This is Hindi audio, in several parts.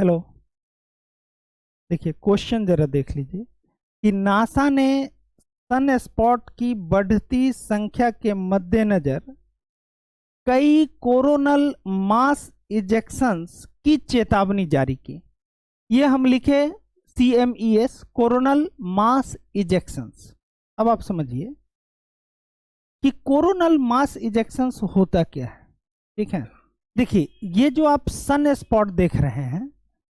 हेलो। देखिए क्वेश्चन जरा देख लीजिए कि नासा ने सन स्पॉट की बढ़ती संख्या के मद्देनजर कई कोरोनल मास इजेक्शंस की चेतावनी जारी की। ये हम लिखे CMES, कोरोनल मास इजेक्शंस। अब आप समझिए कि कोरोनल मास इजेक्शंस होता क्या है। ठीक है, देखिए ये जो आप सन स्पॉट देख रहे हैं,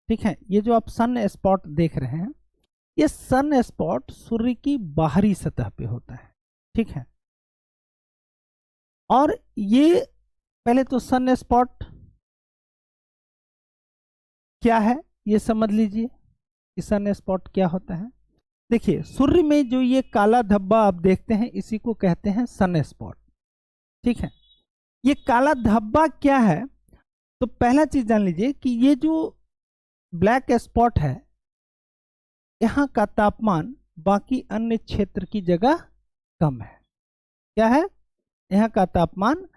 ठीक है, ये जो आप सन स्पॉट देख रहे हैं, ये सन स्पॉट सूर्य की बाहरी सतह पे होता है। ठीक है, और ये पहले तो सन स्पॉट क्या है ये समझ लीजिए कि सन स्पॉट क्या होता है। देखिए सूर्य में जो ये काला धब्बा आप देखते हैं इसी को कहते हैं सन स्पॉट। ठीक है, ये काला धब्बा क्या है, तो पहला चीज जान लीजिए कि ये जो ब्लैक स्पॉट है, यहाँ का तापमान बाकी अन्य क्षेत्र की जगह कम है। क्या है, यहाँ का तापमान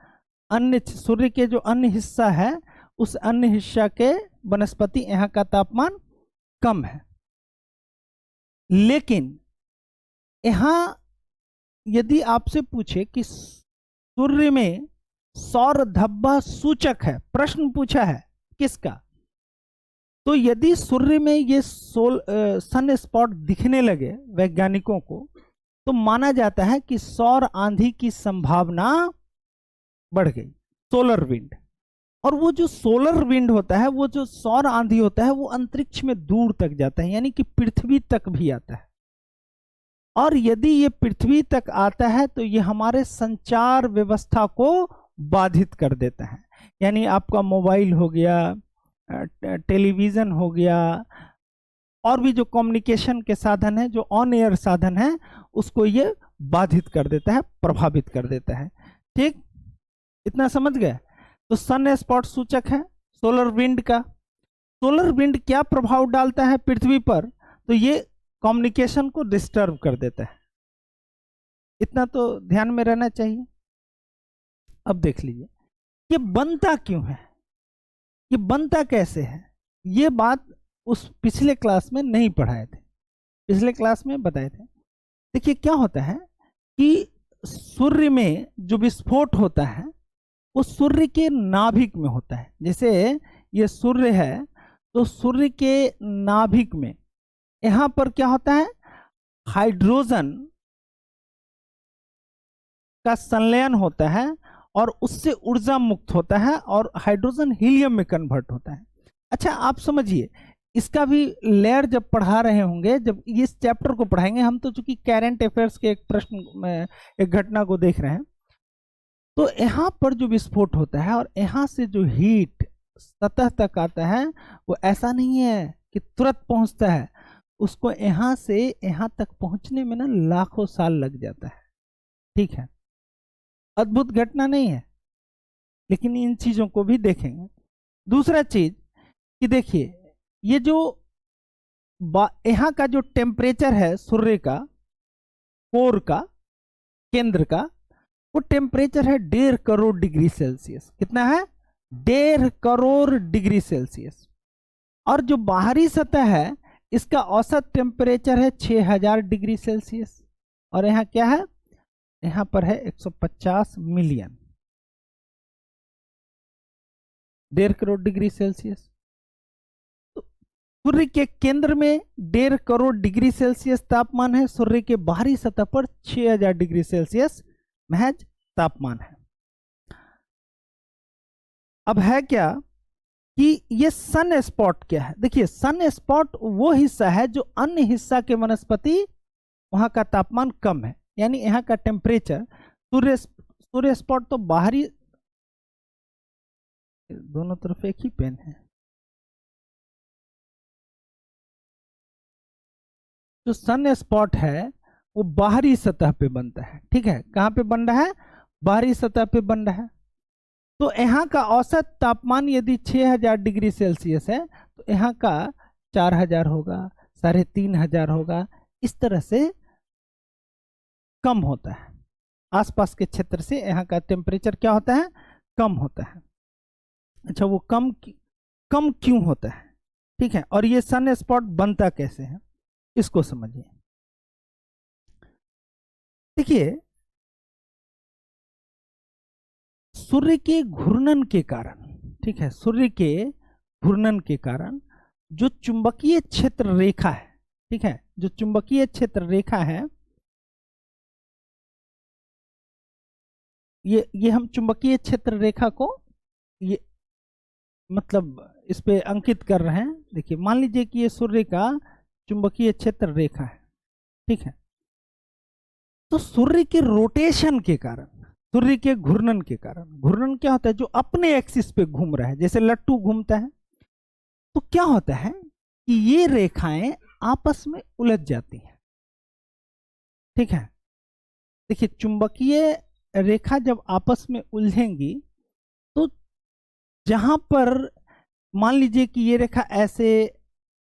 अन्य सूर्य के जो अन्य हिस्सा है उस अन्य हिस्सा के वनस्पति यहाँ का तापमान कम है। लेकिन यहाँ यदि आपसे पूछे कि सूर्य में सौर धब्बा सूचक है, प्रश्न पूछा है किसका, तो यदि सूर्य में ये सन स्पॉट दिखने लगे वैज्ञानिकों को, तो माना जाता है कि सौर आंधी की संभावना बढ़ गई, सोलर विंड। और वो जो सोलर विंड होता है, वो जो सौर आंधी होता है, वो अंतरिक्ष में दूर तक जाता है, यानी कि पृथ्वी तक भी आता है। और यदि ये पृथ्वी तक आता है तो ये हमारे संचार व्यवस्था को बाधित कर देता है। यानी आपका मोबाइल हो गया, टेलीविजन हो गया, और भी जो कम्युनिकेशन के साधन है, जो ऑन एयर साधन है, उसको ये बाधित कर देता है, प्रभावित कर देता है। ठीक, इतना समझ गए। तो सन स्पॉट सूचक है सोलर विंड का। सोलर विंड क्या प्रभाव डालता है पृथ्वी पर, तो ये कम्युनिकेशन को डिस्टर्ब कर देता है। इतना तो ध्यान में रहना चाहिए। अब देख लीजिए ये बनता क्यों है, ये बनता कैसे है, ये बात उस पिछले क्लास में नहीं पढ़ाए थे, पिछले क्लास में बताए थे। देखिए क्या होता है कि सूर्य में जो विस्फोट होता है वो सूर्य के नाभिक में होता है। जैसे ये सूर्य है, तो सूर्य के नाभिक में यहां पर क्या होता है, हाइड्रोजन का संलयन होता है और उससे ऊर्जा मुक्त होता है और हाइड्रोजन हीलियम में कन्वर्ट होता है। अच्छा आप समझिए, इसका भी लेयर जब पढ़ा रहे होंगे, जब इस चैप्टर को पढ़ाएंगे हम, तो चूंकि करंट अफेयर्स के एक प्रश्न में एक घटना को देख रहे हैं, तो यहाँ पर जो विस्फोट होता है और यहाँ से जो हीट सतह तक आता है, वो ऐसा नहीं है कि तुरंत पहुंचता है, उसको यहाँ से यहाँ तक पहुंचने में ना लाखों साल लग जाता है। ठीक है, अद्भुत घटना नहीं है, लेकिन इन चीजों को भी देखेंगे। दूसरा चीज कि देखिए ये जो यहाँ का जो टेम्परेचर है सूर्य का, कोर का, केंद्र का, वो टेम्परेचर है 1.5 करोड़ डिग्री सेल्सियस। कितना है, 1.5 करोड़ डिग्री सेल्सियस। और जो बाहरी सतह है इसका औसत टेम्परेचर है 6000 डिग्री सेल्सियस। और यहाँ क्या है, यहाँ पर है 150 मिलियन, 1.5 करोड़ डिग्री सेल्सियस। तो सूर्य के केंद्र में 1.5 करोड़ डिग्री सेल्सियस तापमान है, सूर्य के बाहरी सतह पर 6000 डिग्री सेल्सियस महज तापमान है। अब है क्या कि ये सन स्पॉट क्या है। देखिए सन स्पॉट वो हिस्सा है जो अन्य हिस्सा के वनस्पति वहां का तापमान कम है, यानी यहाँ का टेम्परेचर, सूर्य स्पॉट तो बाहरी, दोनों तरफ एक ही पेन है। जो सन स्पॉट है वो बाहरी सतह पे बनता है। ठीक है, कहाँ पे बन रहा है, बाहरी सतह पे बन रहा है। तो यहाँ का औसत तापमान यदि 6000 डिग्री सेल्सियस है, तो यहाँ का 4000 होगा, 3500 होगा, इस तरह से कम होता है। आसपास के क्षेत्र से यहाँ का टेम्परेचर क्या होता है, कम होता है। अच्छा वो कम क्यों होता है, ठीक है, और ये सन स्पॉट बनता कैसे है इसको समझिए। देखिए, सूर्य के घूर्णन के कारण, ठीक है, सूर्य के घूर्णन के कारण जो चुंबकीय क्षेत्र रेखा है, ठीक है, जो चुंबकीय क्षेत्र रेखा है, ये हम चुंबकीय क्षेत्र रेखा को ये मतलब इस पे अंकित कर रहे हैं। देखिए, मान लीजिए कि ये सूर्य का चुंबकीय क्षेत्र रेखा है, ठीक है। तो सूर्य के रोटेशन के कारण, सूर्य के घूर्णन के कारण, घूर्णन क्या होता है, जो अपने एक्सिस पे घूम रहा है, जैसे लट्टू घूमता है, तो क्या होता है कि ये रेखाएं आपस में उलझ जाती हैं, ठीक है। देखिए, चुंबकीय रेखा जब आपस में उलझेंगी तो जहां पर मान लीजिए कि ये रेखा ऐसे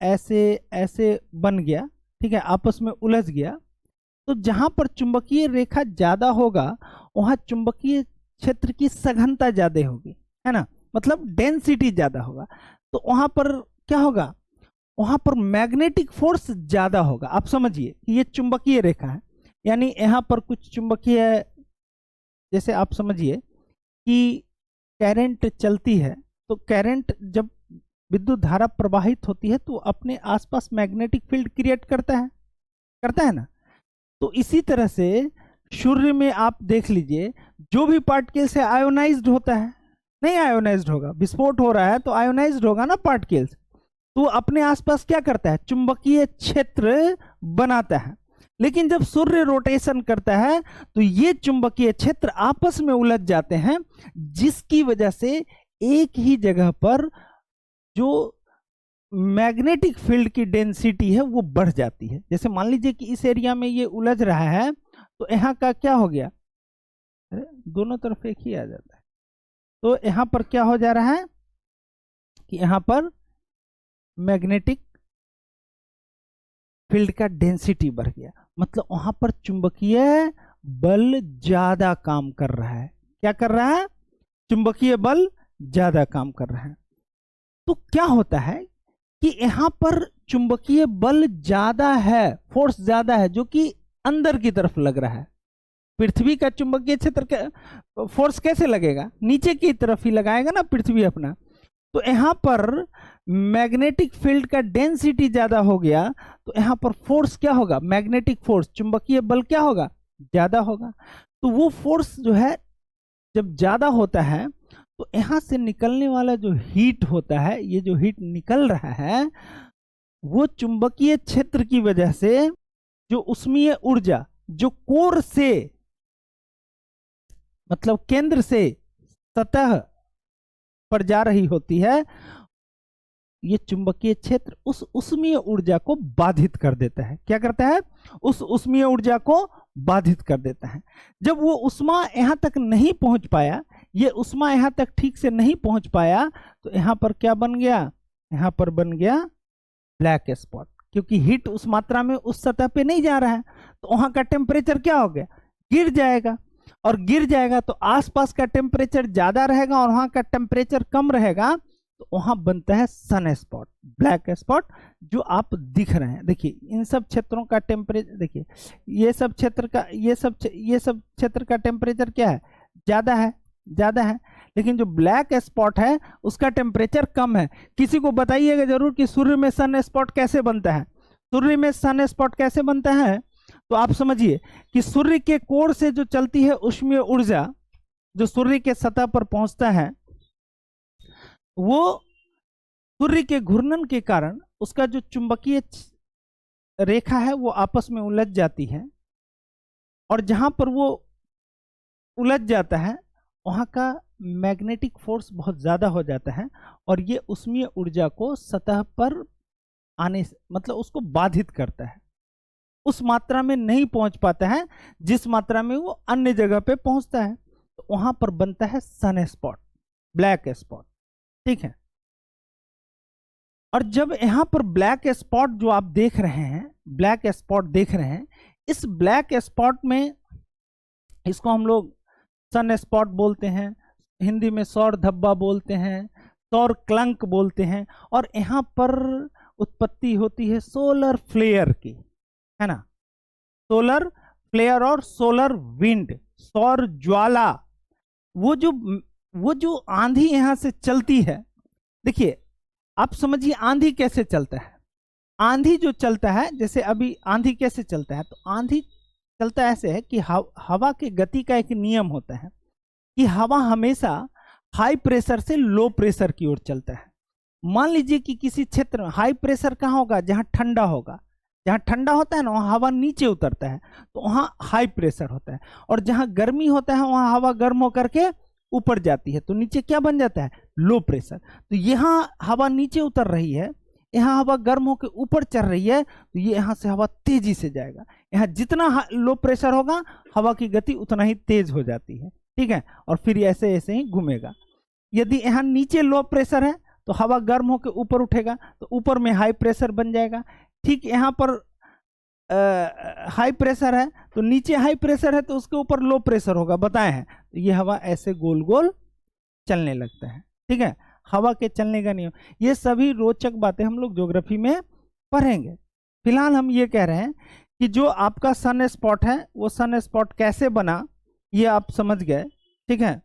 ऐसे ऐसे बन गया, ठीक है, आपस में उलझ गया, तो जहां पर चुंबकीय रेखा ज्यादा होगा वहां चुंबकीय क्षेत्र की सघनता ज्यादा होगी, है ना, मतलब डेंसिटी ज्यादा होगा। तो वहां पर क्या होगा, वहां पर मैग्नेटिक फोर्स ज्यादा होगा। आप समझिए कि ये चुंबकीय रेखा है, यानी यहां पर कुछ चुंबकीय, जैसे आप समझिए कि करंट चलती है, तो करंट जब विद्युत धारा प्रवाहित होती है तो अपने आसपास मैग्नेटिक फील्ड क्रिएट करता है ना। तो इसी तरह से सूर्य में आप देख लीजिए, जो भी पार्टिकल्स है आयोनाइज्ड होता है, नहीं आयोनाइज्ड होगा, विस्फोट हो रहा है तो आयोनाइज्ड होगा ना पार्टिकल्स, तो अपने आसपास क्या करता है, चुंबकीय क्षेत्र बनाता है। लेकिन जब सूर्य रोटेशन करता है तो ये चुंबकीय क्षेत्र आपस में उलझ जाते हैं, जिसकी वजह से एक ही जगह पर जो मैग्नेटिक फील्ड की डेंसिटी है वो बढ़ जाती है। जैसे मान लीजिए कि इस एरिया में ये उलझ रहा है, तो यहाँ का क्या हो गया, अरे दोनों तरफ एक ही आ जाता है, तो यहाँ पर क्या हो जा रहा है कि यहाँ पर मैग्नेटिक फील्ड का डेंसिटी बढ़ गया, मतलब वहां पर चुंबकीय बल ज्यादा काम कर रहा है। क्या कर रहा है, चुंबकीय बल ज्यादा काम कर रहा है। तो क्या होता है कि यहां पर चुंबकीय बल ज्यादा है, फोर्स ज्यादा है, जो कि अंदर की तरफ लग रहा है। पृथ्वी का चुंबकीय क्षेत्र फोर्स कैसे लगेगा, नीचे की तरफ ही लगाएगा ना पृथ्वी अपना। तो यहां पर मैग्नेटिक फील्ड का डेंसिटी ज्यादा हो गया, तो यहां पर फोर्स क्या होगा, मैग्नेटिक फोर्स, चुंबकीय बल क्या होगा, ज्यादा होगा। तो वो फोर्स जो है जब ज्यादा होता है तो यहां से निकलने वाला जो हीट होता है, ये जो हीट निकल रहा है, वो चुंबकीय क्षेत्र की वजह से जो उष्मीय ऊर्जा जो कोर से मतलब केंद्र से सतह पर जा रही होती है, ये चुंबकीय क्षेत्र उस उष्मीय ऊर्जा को बाधित कर देता है। क्या करता है, उस उष्मीय ऊर्जा को बाधित कर देता है। जब वो उष्मा यहां तक नहीं पहुंच पाया, ये उष्मा यहां तक ठीक से नहीं पहुंच पाया, तो यहां पर क्या बन गया, यहां पर बन गया ब्लैक स्पॉट, क्योंकि हीट उस मात्रा में उस सतह पे नहीं जा रहा है, तो वहां का टेम्परेचर क्या हो गया, गिर जाएगा, और गिर जाएगा तो आसपास का टेम्परेचर ज्यादा रहेगा और वहां का टेम्परेचर कम रहेगा, तो वहां बनता है सन स्पॉट, ब्लैक स्पॉट, जो आप दिख रहे हैं। देखिए, इन सब क्षेत्रों का टेम्परेचर, देखिए ये सब क्षेत्र का, ये सब क्षेत्र का टेम्परेचर क्या है, ज्यादा है, लेकिन जो ब्लैक स्पॉट है उसका टेम्परेचर कम है। किसी को बताइएगा जरूर कि सूर्य में सन स्पॉट कैसे बनता है। सूर्य में सन स्पॉट कैसे बनता है, तो आप समझिए कि सूर्य के कोर से जो चलती है उष्मीय ऊर्जा, जो सूर्य के सतह पर पहुंचता है, वो सूर्य के घूर्णन के कारण उसका जो चुंबकीय रेखा है वो आपस में उलझ जाती है, और जहां पर वो उलझ जाता है वहां का मैग्नेटिक फोर्स बहुत ज्यादा हो जाता है, और ये उष्मीय ऊर्जा को सतह पर आने से मतलब उसको बाधित करता है, उस मात्रा में नहीं पहुंच पाता है जिस मात्रा में वो अन्य जगह पे पहुंचता है, तो वहां पर बनता है सन स्पॉट, ब्लैक स्पॉट, ठीक है। और जब यहां पर ब्लैक स्पॉट जो आप देख रहे हैं, ब्लैक स्पॉट देख रहे हैं, इस ब्लैक स्पॉट में, इसको हम लोग सन स्पॉट बोलते हैं, हिंदी में सौर धब्बा बोलते हैं, सौर क्लंक बोलते हैं। और यहाँ पर उत्पत्ति होती है सोलर फ्लेयर की, है ना, सोलर फ्लेयर और सोलर विंड, सौर ज्वाला। वो जो आंधी यहां से चलती है, देखिए आप समझिए आंधी कैसे चलता है। आंधी जो चलता है, जैसे अभी आंधी कैसे चलता है, तो आंधी चलता ऐसे है कि हवा के गति का एक नियम होता है कि हवा हमेशा हाई प्रेशर से लो प्रेशर की ओर चलता है। मान लीजिए कि किसी क्षेत्र में हाई प्रेशर कहाँ होगा, जहां ठंडा होगा, जहां ठंडा होता है ना वहां हवा नीचे उतरता है, तो वहां हाई प्रेशर होता है। और जहां गर्मी होता है वहां हवा गर्म होकर के ऊपर जाती है, तो नीचे क्या बन जाता है, लो प्रेशर। तो यहाँ हवा नीचे उतर रही है, यहाँ हवा गर्म होकर ऊपर चढ़ रही है, तो ये यहाँ से हवा तेजी से जाएगा। यहाँ जितना लो प्रेशर होगा हवा की गति उतना ही तेज हो जाती है, ठीक है, और फिर ऐसे ऐसे ही घूमेगा। यदि यहाँ नीचे लो प्रेशर है तो हवा गर्म होकर ऊपर उठेगा, तो ऊपर में हाई प्रेशर बन जाएगा। ठीक यहाँ पर हाई प्रेशर है तो नीचे हाई प्रेशर है तो उसके ऊपर लो प्रेशर होगा, बताए हैं। तो ये हवा ऐसे गोल गोल चलने लगता है, ठीक है, हवा के चलने का नियम। ये सभी रोचक बातें हम लोग ज्योग्राफी में पढ़ेंगे। फिलहाल हम ये कह रहे हैं कि जो आपका सन स्पॉट है वो सन स्पॉट कैसे बना ये आप समझ गए, ठीक है,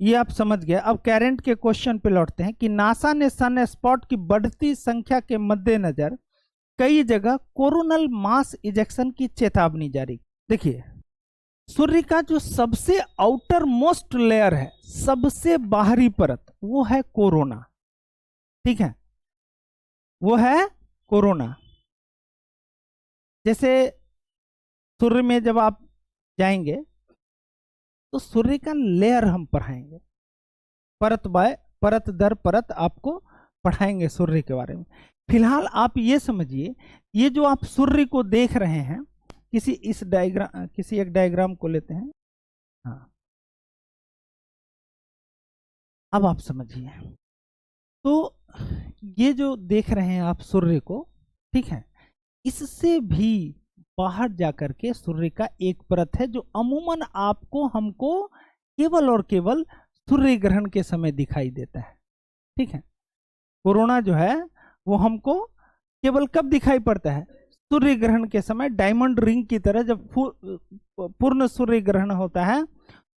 ये आप समझ गए। अब करंट के क्वेश्चन पे लौटते हैं कि नासा ने सन स्पॉट की बढ़ती संख्या के मद्देनजर कई जगह कोरोनल मास इजेक्शन की चेतावनी जारी। देखिए सूर्य का जो सबसे आउटर मोस्ट लेयर है, सबसे बाहरी परत, वो है कोरोना, ठीक है, वो है कोरोना। जैसे सूर्य में जब आप जाएंगे तो सूर्य का लेयर हम पढ़ाएंगे, परत बाय परत दर परत आपको पढ़ाएंगे सूर्य के बारे में। फिलहाल आप ये समझिए, ये जो आप सूर्य को देख रहे हैं, किसी एक डायग्राम को लेते हैं, हाँ, अब आप समझिए। तो ये जो देख रहे हैं आप सूर्य को, ठीक है, इससे भी बाहर जाकर के सूर्य का एक परत है जो अमूमन आपको हमको केवल और केवल सूर्य ग्रहण के समय दिखाई देता है, ठीक है। कोरोना जो है वो हमको केवल कब दिखाई पड़ता है, सूर्य ग्रहण के समय, डायमंड रिंग की तरह जब पूर्ण सूर्य ग्रहण होता है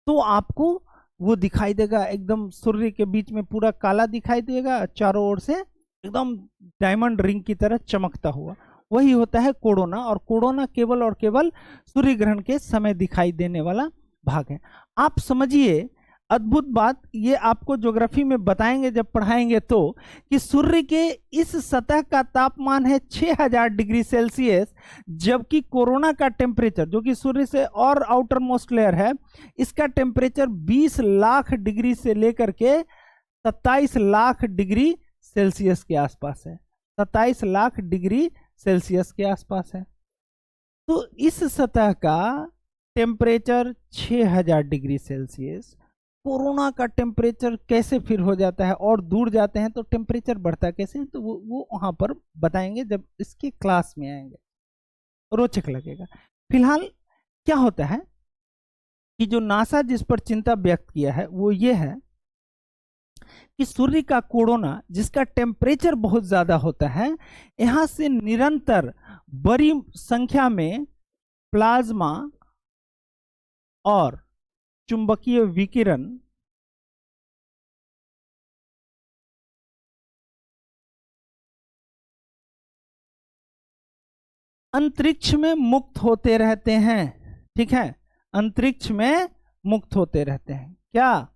तो आपको वो दिखाई देगा, एकदम सूर्य के बीच में पूरा काला दिखाई देगा, चारों ओर से एकदम डायमंड रिंग की तरह चमकता हुआ, वही होता है कोरोना। और कोरोना केवल और केवल सूर्य ग्रहण के समय दिखाई देने वाला भाग है। आप समझिए अद्भुत बात, ये आपको ज्योग्राफी में बताएंगे जब पढ़ाएंगे, तो कि सूर्य के इस सतह का तापमान है 6000 डिग्री सेल्सियस, जबकि कोरोना का टेम्परेचर, जो कि सूर्य से और आउटर मोस्ट लेयर है, इसका टेम्परेचर 20 लाख डिग्री से लेकर के 27 लाख डिग्री सेल्सियस के आसपास है, 27 लाख डिग्री सेल्सियस के आसपास है। तो इस सतह का टेम्परेचर 6000 डिग्री सेल्सियस, कोरोना का टेम्परेचर कैसे फिर हो जाता है, और दूर जाते हैं तो टेम्परेचर बढ़ता है कैसे, तो वो वहां पर बताएंगे जब इसकी क्लास में आएंगे, रोचक लगेगा। फिलहाल क्या होता है कि जो नासा जिस पर चिंता व्यक्त किया है वो ये है कि सूर्य का कोरोना, जिसका टेम्परेचर बहुत ज्यादा होता है, यहां से निरंतर बड़ी संख्या में प्लाज्मा और चुंबकीय विकिरण अंतरिक्ष में मुक्त होते रहते हैं, ठीक है, अंतरिक्ष में मुक्त होते रहते हैं। क्या?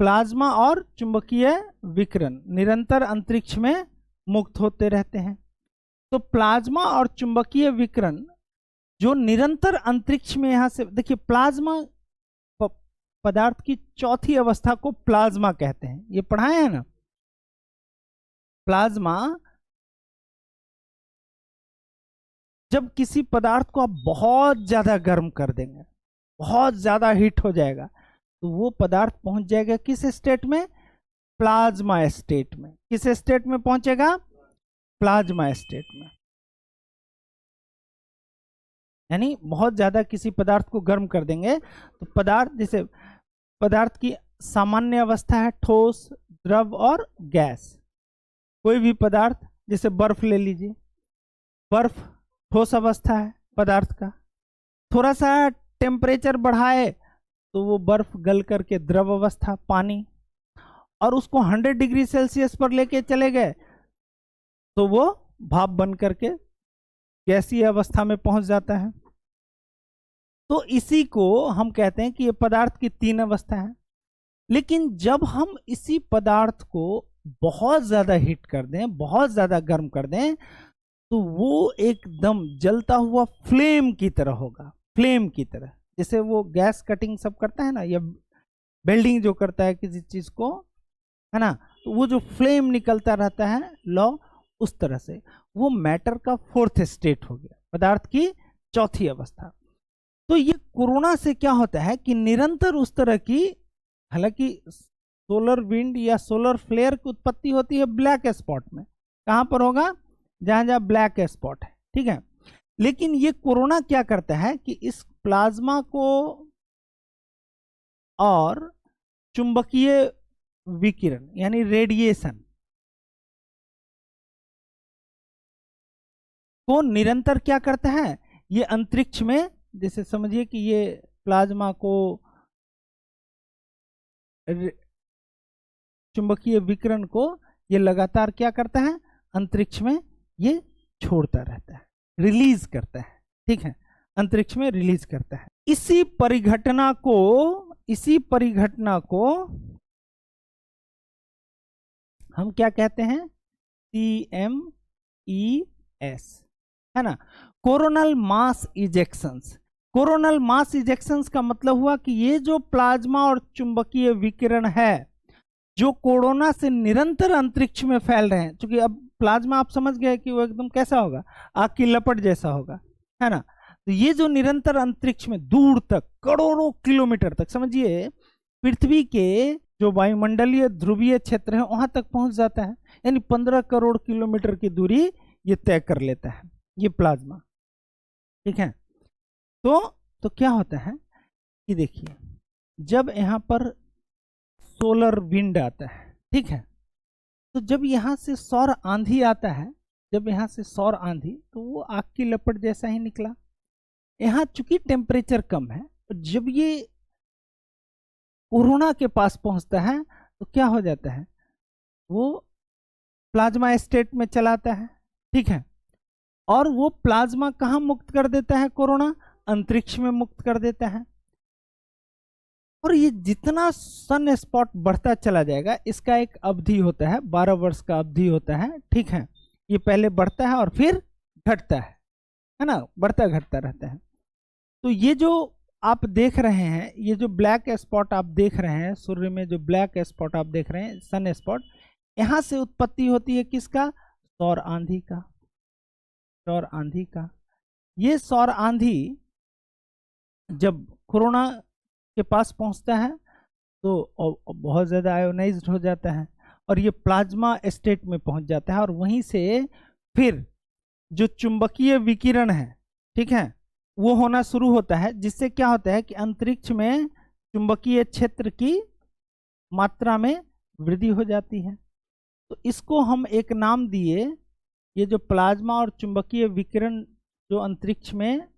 प्लाज्मा और चुंबकीय विकिरण निरंतर अंतरिक्ष में मुक्त होते रहते हैं। तो प्लाज्मा और चुंबकीय विकिरण जो निरंतर अंतरिक्ष में, यहां से देखिए, प्लाज्मा पदार्थ की चौथी अवस्था को प्लाज्मा कहते हैं, ये पढ़ाए हैं ना। प्लाज्मा, जब किसी पदार्थ को आप बहुत ज्यादा गर्म कर देंगे, बहुत ज्यादा हीट हो जाएगा, तो वो पदार्थ पहुंच जाएगा किस स्टेट में, प्लाज्मा स्टेट में। किस स्टेट में पहुंचेगा, प्लाज्मा स्टेट में। यानी बहुत ज्यादा किसी पदार्थ को गर्म कर देंगे तो पदार्थ, जैसे पदार्थ की सामान्य अवस्था है ठोस, द्रव और गैस। कोई भी पदार्थ, जैसे बर्फ ले लीजिए, बर्फ ठोस अवस्था है पदार्थ का, थोड़ा सा टेम्परेचर बढ़ाए तो वो बर्फ गल करके द्रव अवस्था पानी, और उसको 100 डिग्री सेल्सियस पर लेके चले गए तो वो भाप बन करके गैसीय अवस्था में पहुंच जाता है। तो इसी को हम कहते हैं कि ये पदार्थ की 3 अवस्था है। लेकिन जब हम इसी पदार्थ को बहुत ज्यादा हीट कर दें, बहुत ज्यादा गर्म कर दें, तो वो एकदम जलता हुआ फ्लेम की तरह होगा, फ्लेम की तरह। जैसे वो गैस कटिंग सब करता है ना, या वेल्डिंग जो करता है किसी चीज को, है ना, तो वो जो फ्लेम निकलता रहता है लॉ, उस तरह से वो मैटर का 4th स्टेट हो गया, पदार्थ की 4थी अवस्था। तो ये कोरोना से क्या होता है कि निरंतर उस तरह की, हालांकि सोलर विंड या सोलर फ्लेयर की उत्पत्ति होती है ब्लैक स्पॉट में, कहां पर होगा, जहां जहां ब्लैक स्पॉट है, ठीक है। लेकिन ये कोरोना क्या करता है कि इस प्लाज्मा को और चुंबकीय विकिरण यानी रेडिएशन को निरंतर क्या करता है, ये अंतरिक्ष में, जैसे समझिए कि ये प्लाज्मा को चुंबकीय विकिरण को ये लगातार क्या करता है, अंतरिक्ष में ये छोड़ता रहता है, रिलीज करता है, ठीक है, अंतरिक्ष में रिलीज करता है। इसी परिघटना को हम क्या कहते हैं, CMES, है ना, कोरोनल मास इजेक्शंस। कोरोनल मास इजेक्शंस का मतलब हुआ कि ये जो प्लाज्मा और चुंबकीय विकिरण है जो कोरोना से निरंतर अंतरिक्ष में फैल रहे हैं, क्योंकि अब प्लाज्मा आप समझ गए कि वो एकदम कैसा होगा, आग की लपट जैसा होगा, है ना। तो ये जो निरंतर अंतरिक्ष में दूर तक, करोड़ों किलोमीटर तक, समझिए पृथ्वी के जो वायुमंडलीय ध्रुवीय क्षेत्र है वहां तक पहुंच जाता है, यानी 15 करोड़ किलोमीटर की दूरी ये तय कर लेता है ये प्लाज्मा, ठीक है। तो क्या होता है कि देखिए, जब यहाँ पर सोलर विंड आता है, ठीक है, तो जब यहाँ से सौर आंधी आता है, जब यहाँ से सौर आंधी, तो वो आग की लपट जैसा ही निकला। यहाँ चूंकि टेम्परेचर कम है, जब ये कोरोना के पास पहुंचता है तो क्या हो जाता है, वो प्लाज्मा स्टेट में चलाता है, ठीक है, और वो प्लाज्मा कहाँ मुक्त कर देता है, कोरोना अंतरिक्ष में मुक्त कर देता है। और ये जितना सन स्पॉट बढ़ता चला जाएगा, इसका एक अवधि होता है, 12 वर्ष का अवधि होता है, ठीक है। ये पहले बढ़ता है और फिर घटता है ना, बढ़ता घटता रहता है। तो ये जो आप देख रहे हैं, ये जो ब्लैक स्पॉट आप देख रहे हैं सूर्य में, जो ब्लैक स्पॉट आप देख रहे हैं, सन स्पॉट, यहां से उत्पत्ति होती है किसका, सौर आंधी का, सौर आंधी का। ये सौर आंधी जब कोरोना के पास पहुंचता है तो बहुत ज़्यादा आयोनाइज्ड हो जाता है और ये प्लाज्मा स्टेट में पहुंच जाता है, और वहीं से फिर जो चुंबकीय विकिरण है, ठीक है, वो होना शुरू होता है, जिससे क्या होता है कि अंतरिक्ष में चुंबकीय क्षेत्र की मात्रा में वृद्धि हो जाती है। तो इसको हम एक नाम दिए, ये जो प्लाज्मा और चुंबकीय विकिरण जो अंतरिक्ष में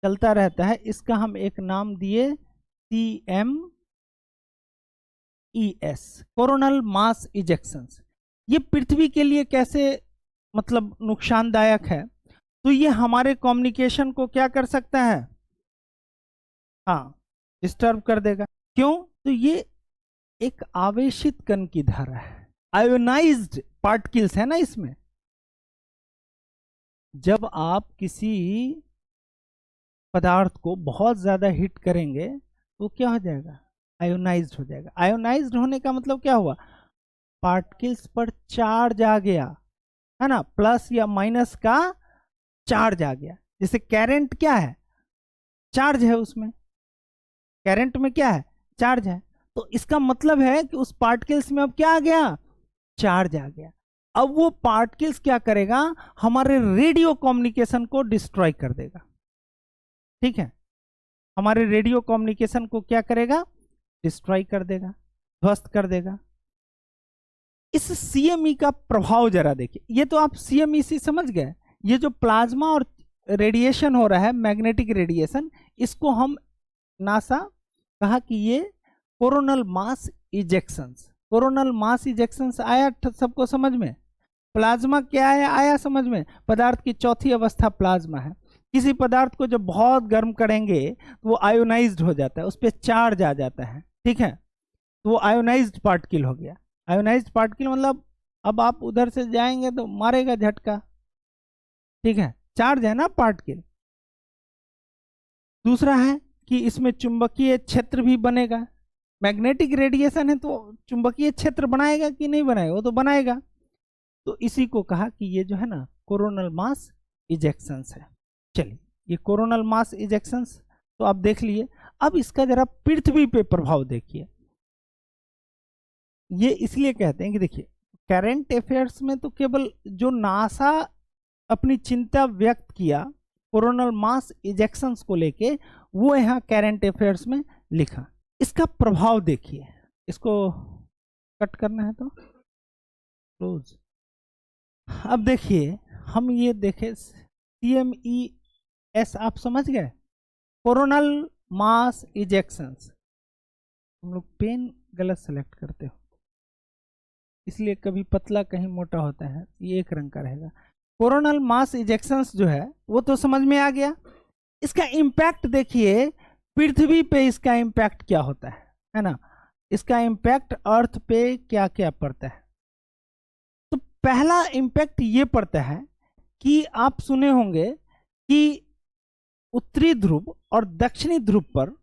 चलता रहता है, इसका हम एक नाम दिए CMES, कोरोनल मास इजेक्शंस। ये पृथ्वी के लिए कैसे मतलब नुकसानदायक है, तो ये हमारे कम्युनिकेशन को क्या कर सकता है, हाँ, डिस्टर्ब कर देगा। क्यों, तो ये एक आवेशित कण की धारा है, आयोनाइज्ड पार्टिकल्स है ना इसमें। जब आप किसी पदार्थ को बहुत ज्यादा हिट करेंगे तो क्या हो जाएगा, आयोनाइज्ड हो जाएगा। आयोनाइज्ड होने का मतलब क्या हुआ, पार्टिकल्स पर चार्ज आ गया, है ना, प्लस या माइनस का चार्ज आ गया। जैसे करंट क्या है, चार्ज है, उसमें करंट में क्या है, चार्ज है। तो इसका मतलब है कि उस पार्टिकल्स में अब क्या आ गया, चार्ज आ गया। अब वो पार्टिकल्स क्या करेगा, हमारे रेडियो कम्युनिकेशन को डिस्ट्रॉय कर देगा, ठीक है, हमारे रेडियो कम्युनिकेशन को क्या करेगा, डिस्ट्रॉय कर देगा, ध्वस्त कर देगा। इस सीएमई का प्रभाव जरा देखिए, ये तो आप सीएमई से समझ गए। ये जो प्लाज्मा और रेडिएशन हो रहा है, मैग्नेटिक रेडिएशन, इसको हम नासा कहा कि ये कोरोनल मास इजेक्शंस। कोरोनल मास इजेक्शंस आया सबको समझ में? प्लाज्मा क्या है आया समझ में? पदार्थ की चौथी अवस्था प्लाज्मा है। किसी पदार्थ को जब बहुत गर्म करेंगे तो वो आयोनाइज्ड हो जाता है, उस पर चार्ज आ जाता है, ठीक है, तो वो आयोनाइज्ड पार्टिकल हो गया। आयोनाइज्ड पार्टिकल मतलब अब आप उधर से जाएंगे तो मारेगा झटका, ठीक है, चार्ज है ना पार्टिकल। दूसरा है कि इसमें चुंबकीय क्षेत्र भी बनेगा। मैग्नेटिक रेडिएशन है तो चुंबकीय क्षेत्र बनाएगा कि नहीं बनाएगा? वो तो बनाएगा। तो इसी को कहा कि ये जो है ना कोरोनल मास इजेक्शंस है। चलिए, ये कोरोनल मास इजेक्शंस तो आप देख लिए। अब इसका जरा पृथ्वी पे प्रभाव देखिए। ये इसलिए कहते हैं कि देखिए, करंट अफेयर्स में तो केवल जो नासा अपनी चिंता व्यक्त किया कोरोनल मास इजेक्शंस को लेके, वो यहाँ करंट अफेयर्स में लिखा। इसका प्रभाव देखिए, इसको कट करना है तो क्लोज। अब देखिए, हम ये देखे CMES, आप समझ गए, कोरोनल मास इजेक्शंस। हम लोग पेन गलत सेलेक्ट करते हो, इसलिए कभी पतला कहीं मोटा होता है, ये एक रंग का रहेगा। कोरोनल मास इजेक्शंस जो है वो तो समझ में आ गया। इसका इम्पैक्ट देखिए पृथ्वी पे, इसका इम्पैक्ट क्या होता है ना? इसका इम्पैक्ट अर्थ पे क्या क्या पड़ता है? तो पहला इम्पैक्ट ये पड़ता है कि आप सुने होंगे कि उत्तरी ध्रुव और दक्षिणी ध्रुव पर,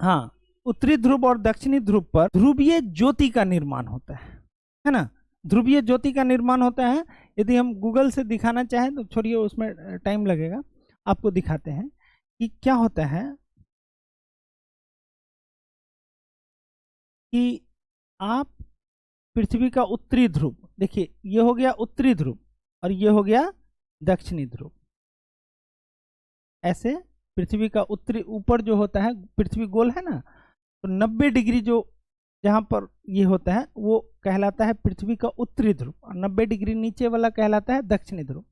हाँ, उत्तरी ध्रुव और दक्षिणी ध्रुव पर ध्रुवीय ज्योति का निर्माण होता है ना? ध्रुवीय ज्योति का निर्माण होता है। यदि हम गूगल से दिखाना चाहें तो छोड़िए, उसमें टाइम लगेगा, आपको दिखाते हैं कि क्या होता है। कि आप पृथ्वी का उत्तरी ध्रुव देखिए, ये हो गया उत्तरी ध्रुव और ये हो गया दक्षिणी ध्रुव। ऐसे पृथ्वी का उत्तरी ऊपर जो होता है, पृथ्वी गोल है ना, तो 90 डिग्री जो जहां पर ये होता है वो कहलाता है पृथ्वी का उत्तरी ध्रुव, और 90 डिग्री नीचे वाला कहलाता है दक्षिणी ध्रुव।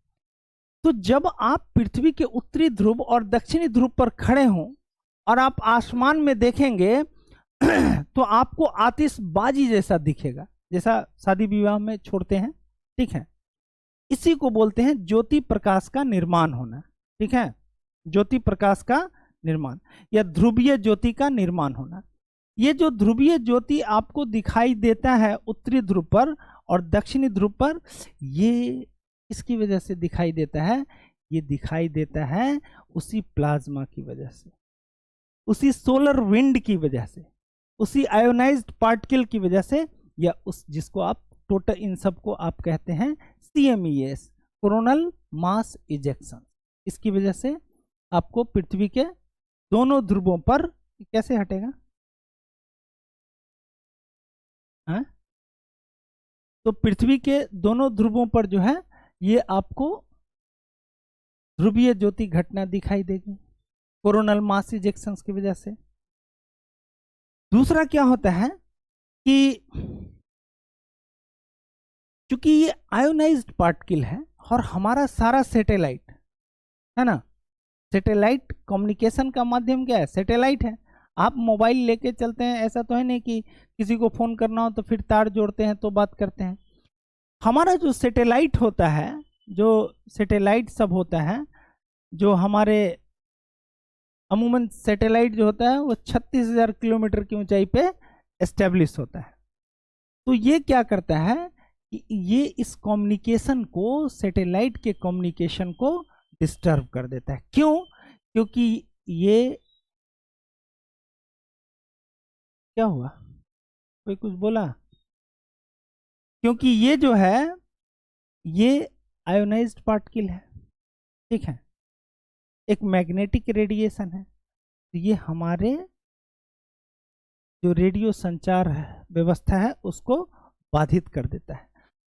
तो जब आप पृथ्वी के उत्तरी ध्रुव और दक्षिणी ध्रुव पर खड़े हों और आप आसमान में देखेंगे तो आपको आतिशबाजी जैसा दिखेगा, जैसा शादी विवाह में छोड़ते हैं, ठीक है। इसी को बोलते हैं ज्योति प्रकाश का निर्माण होना, ठीक है, ज्योति प्रकाश का निर्माण या ध्रुवीय ज्योति का निर्माण होना। ये जो ध्रुवीय ज्योति आपको दिखाई देता है उत्तरी ध्रुव पर और दक्षिणी ध्रुव पर, ये इसकी वजह से दिखाई देता है, ये दिखाई देता है उसी प्लाज्मा की वजह से, उसी सोलर विंड की वजह से, उसी आयोनाइज्ड पार्टिकल की वजह से, या उस जिसको आप टोटल, इन सब को आप कहते हैं CMES, कोरोनल मास इजेक्शन। इसकी वजह से आपको पृथ्वी के दोनों ध्रुवों पर, कैसे हटेगा, हाँ, तो पृथ्वी के दोनों ध्रुवों पर जो है ये आपको ध्रुवीय ज्योति घटना दिखाई देगी कोरोनल मास इजेक्शंस की वजह से। दूसरा क्या होता है कि चूंकि ये आयोनाइज्ड पार्टिकल है और हमारा सारा सैटेलाइट है ना, सैटेलाइट कम्युनिकेशन का माध्यम क्या है, सैटेलाइट है। आप मोबाइल लेके चलते हैं, ऐसा तो है नहीं कि किसी को फोन करना हो तो फिर तार जोड़ते हैं तो बात करते हैं। हमारा जो सैटेलाइट होता है, जो सैटेलाइट सब होता है, जो हमारे अमूमन सैटेलाइट जो होता है वो 36,000 किलोमीटर की ऊंचाई पे एस्टेब्लिश होता है। तो ये क्या करता है कि ये इस कम्युनिकेशन को, सैटेलाइट के कम्युनिकेशन को डिस्टर्ब कर देता है। क्यों? क्योंकि ये, क्या हुआ, कोई कुछ बोला? क्योंकि ये जो है ये आयोनाइज्ड पार्टिकल है, ठीक है, एक मैग्नेटिक रेडिएशन है, तो ये हमारे जो रेडियो संचार व्यवस्था है उसको बाधित कर देता है।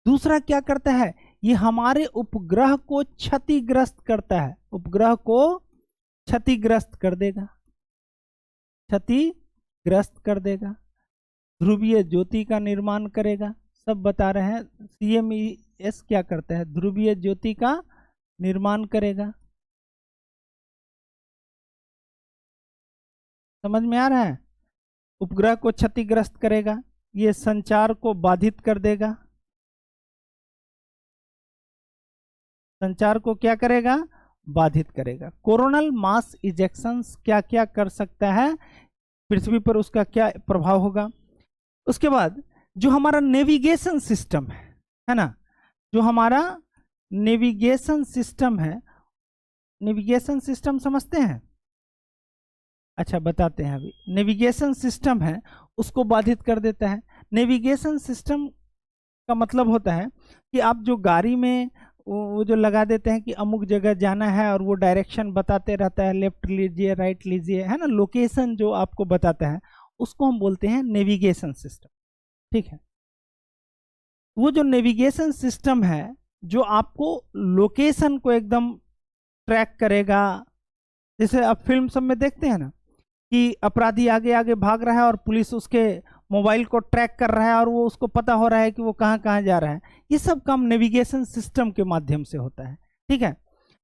दूसरा क्या करता है, ये हमारे उपग्रह को क्षतिग्रस्त करता है, उपग्रह को क्षतिग्रस्त कर देगा, क्षति ग्रस्त कर देगा, ध्रुवीय ज्योति का निर्माण करेगा, सब बता रहे हैं। CMES क्या करता है? ध्रुवीय ज्योति का निर्माण करेगा। समझ में आ रहा है? उपग्रह को क्षतिग्रस्त करेगा, ये संचार को बाधित कर देगा। संचार को क्या करेगा? बाधित करेगा। कोरोनल मास इजेक्शंस क्या क्या कर सकता है पृथ्वी पर, उसका क्या प्रभाव होगा। उसके बाद जो हमारा नेविगेशन सिस्टम है ना, जो हमारा नेविगेशन सिस्टम है, नेविगेशन सिस्टम समझते हैं? अच्छा बताते हैं अभी। नेविगेशन सिस्टम है उसको बाधित कर देता है। नेविगेशन सिस्टम का मतलब होता है कि आप जो गाड़ी में वो जो लगा देते हैं कि अमुक जगह जाना है और वो डायरेक्शन बताते रहता है, लेफ्ट लीजिए राइट लीजिए, है ना, लोकेशन जो आपको बताता है, उसको हम बोलते हैं नेविगेशन सिस्टम। ठीक है, वो जो नेविगेशन सिस्टम है जो आपको लोकेशन को एकदम ट्रैक करेगा। जैसे आप फिल्म सब में देखते हैं ना कि अपराधी आगे आगे भाग रहा है और पुलिस उसके मोबाइल को ट्रैक कर रहा है और वो उसको पता हो रहा है कि वो कहाँ कहाँ जा रहा है। ये सब काम नेविगेशन सिस्टम के माध्यम से होता है। ठीक है,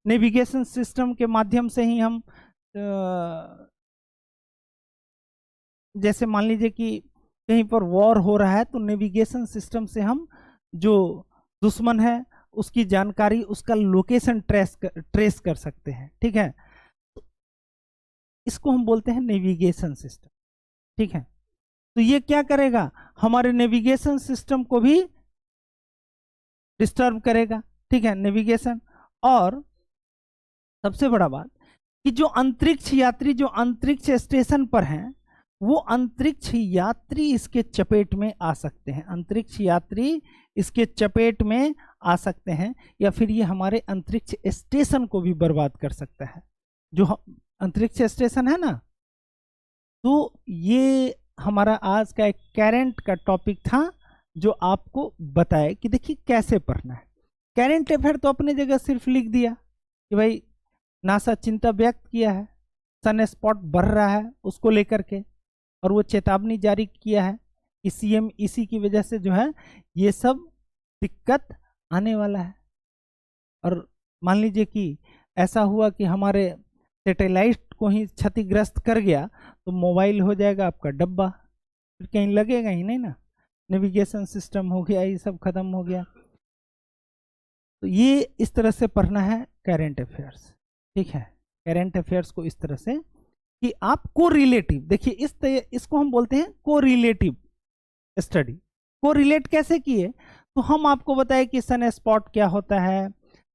नेविगेशन सिस्टम के माध्यम से ही हम जैसे मान लीजिए कि कहीं पर वॉर हो रहा है तो नेविगेशन सिस्टम से हम जो दुश्मन है उसकी जानकारी, उसका लोकेशन ट्रेस कर सकते हैं। ठीक है, इसको हम बोलते हैं नेविगेशन सिस्टम। ठीक है, तो ये क्या करेगा? हमारे नेविगेशन सिस्टम को भी डिस्टर्ब करेगा। ठीक है, नेविगेशन। और सबसे बड़ा बात कि जो अंतरिक्ष यात्री जो अंतरिक्ष स्टेशन पर हैं, वो अंतरिक्ष यात्री इसके चपेट में आ सकते हैं। अंतरिक्ष यात्री इसके चपेट में आ सकते हैं, या फिर ये हमारे अंतरिक्ष स्टेशन को भी बर्बाद कर सकता है। जो अंतरिक्ष स्टेशन है ना, तो ये हमारा आज का एक करंट का टॉपिक था जो आपको बताए कि देखिए कैसे पढ़ना है। करंट अफेयर तो अपने जगह सिर्फ लिख दिया कि भाई नासा चिंता व्यक्त किया है, सन स्पॉट बढ़ रहा है उसको लेकर के, और वो चेतावनी जारी किया है कि CMEC की वजह से जो है ये सब दिक्कत आने वाला है। और मान लीजिए कि ऐसा हुआ कि हमारे सैटेलाइट को ही क्षतिग्रस्त कर गया तो मोबाइल हो जाएगा आपका डब्बा, फिर कहीं लगेगा ही नहीं ना। नेविगेशन सिस्टम हो गया, ये सब खत्म हो गया। तो ये इस तरह से पढ़ना है करंट अफेयर्स। ठीक है, करंट अफेयर्स को इस तरह से कि आप को रिलेटिव देखिए, इसको हम बोलते हैं को रिलेटिव स्टडी। को रिलेट कैसे किए? तो हम आपको बताए कि सन स्पॉट क्या होता है,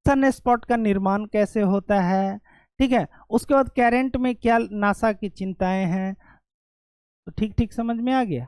सन स्पॉट का निर्माण कैसे होता है। ठीक है, उसके बाद करंट में क्या नासा की चिंताएं हैं। तो ठीक ठीक समझ में आ गया।